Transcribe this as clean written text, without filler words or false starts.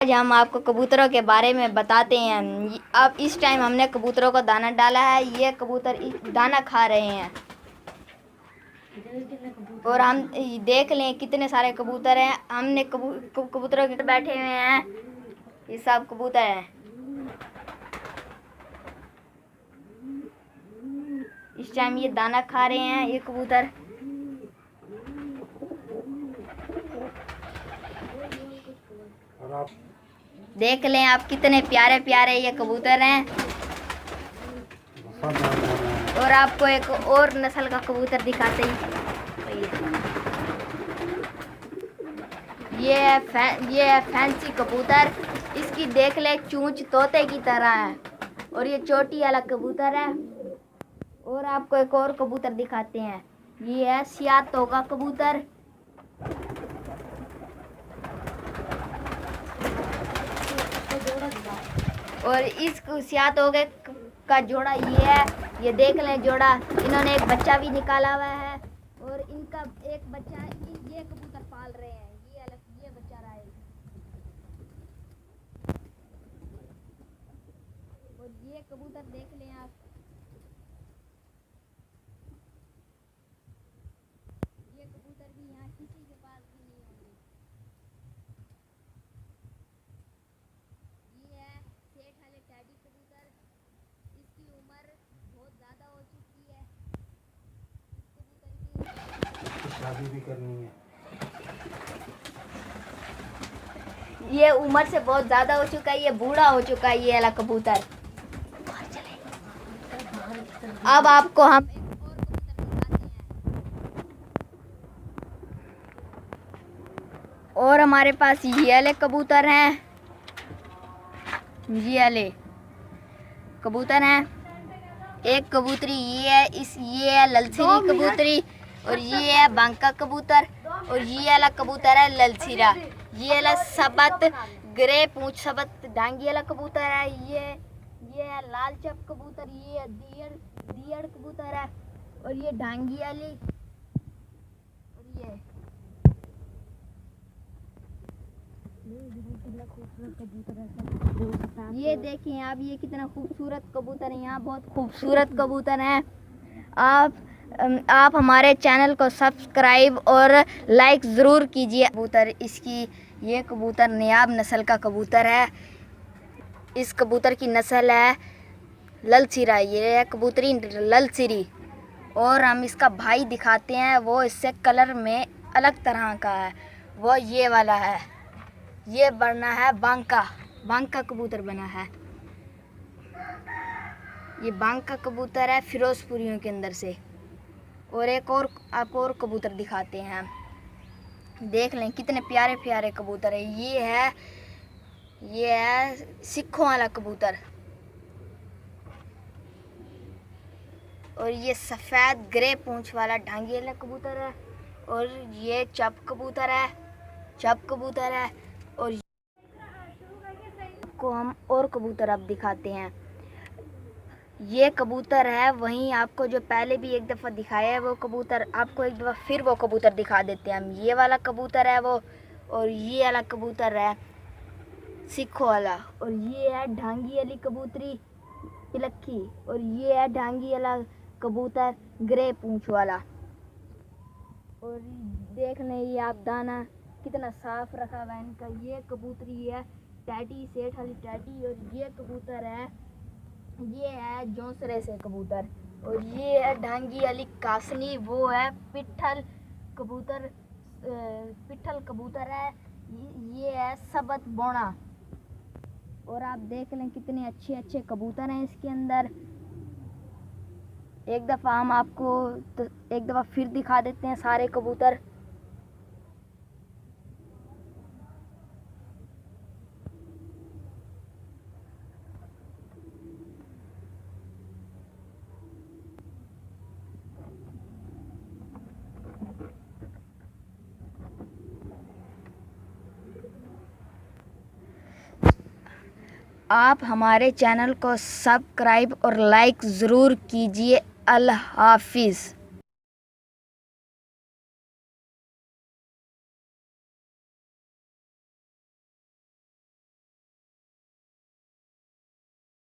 आज हम आपको कबूतरों के बारे में बताते हैं। अब इस टाइम हमने कबूतरों को दाना डाला है। ये कबूतर दाना खा रहे हैं और हम देख लें कितने सारे कबूतर हैं। हमने कबूतरों के बैठे हुए हैं। ये सब कबूतर हैं। इस टाइम ये दाना खा रहे हैं ये कबूतर। देख लें आप कितने प्यारे प्यारे ये कबूतर हैं। और आपको एक और नस्ल का कबूतर दिखाते हैं। ये है फैंसी कबूतर। इसकी देख ले चूंच तोते की तरह है और ये चोटी वाला कबूतर है। और आपको एक और कबूतर दिखाते हैं। ये है सियाह तोगा कबूतर। और इस सियाह तोगे का जोड़ा ये है। ये देख लें जोड़ा। इन्होंने एक बच्चा भी निकाला हुआ है और इनका एक बच्चा ये कबूतर पाल रहे हैं। ये बच्चा रहा है और ये कबूतर देख लें आप। ये कबूतर भी यहाँ किसी के पास भी नहीं होंगे। ये है सेठ वाले टैडी कबूतर। इसकी उम्र बहुत ज़्यादा हो चुकी है। इस कबूतर की शादी भी करनी है। ये उम्र से बहुत ज़्यादा हो चुका है। ये बूढ़ा हो चुका है ये वाला कबूतर। अब आपको हम और हमारे पास ये वाले कबूतर हैं। ये वाले कबूतर हैं। एक कबूतरी ये है। ये है ललसीरी कबूतरी और ये है बांका कबूतर और ये वाला कबूतर है ललसीरा। ये वाला सबत ग्रे पूंछ सबत डांगी वाला कबूतर है। ये है लाल चप कबूतर। ये है दियड़ कबूतर है और ये डांगी वाली। और ये देखिए आप ये कितना खूबसूरत कबूतर है। यहाँ बहुत खूबसूरत कबूतर हैं। आप हमारे चैनल को सब्सक्राइब और लाइक ज़रूर कीजिए। कबूतर ये कबूतर नायाब नस्ल का कबूतर है। इस कबूतर की नस्ल है ललसीरा। ये है कबूतरी ललसीरी। और हम इसका भाई दिखाते हैं। वो इससे कलर में अलग तरह का है। वो ये वाला है। ये बना है बांका कबूतर बना है। ये बांका कबूतर है फिरोजपुरियों के अंदर से। और एक और आपको और कबूतर दिखाते हैं। देख लें कितने प्यारे प्यारे कबूतर है। ये है सिखों वाला कबूतर और ये सफ़ेद ग्रे पूंछ वाला ढांगी वाला कबूतर है। और ये चप कबूतर है और को हम और कबूतर अब दिखाते हैं। ये कबूतर है वहीं आपको जो पहले भी एक दफ़ा दिखाया है वो कबूतर। आपको एक दफ़ा फिर वो कबूतर दिखा देते हैं हम। ये वाला कबूतर है वो और ये वाला कबूतर है सिखों वाला। और ये है ढांगी वाली कबूतरी पिलक्खी और ये है ढांगी वाला कबूतर ग्रे पूंछ वाला। और देख लें ये आप दाना कितना साफ रखा हुआ है इनका। ये कबूतरी है टैडी सेठ वाली टैडी और ये कबूतर है ये है जोंसरे से कबूतर। और ये है ढांगी वाली कासनी। वो है पिट्ठल कबूतर है। ये है सबत बोना। और आप देख लें कितने अच्छे अच्छे कबूतर हैं इसके अंदर। एक दफ़ा हम आपको एक दफ़ा फिर दिखा देते हैं सारे कबूतर। आप हमारे चैनल को सब्सक्राइब और लाइक ज़रूर कीजिए। अल्लाह हाफिज़।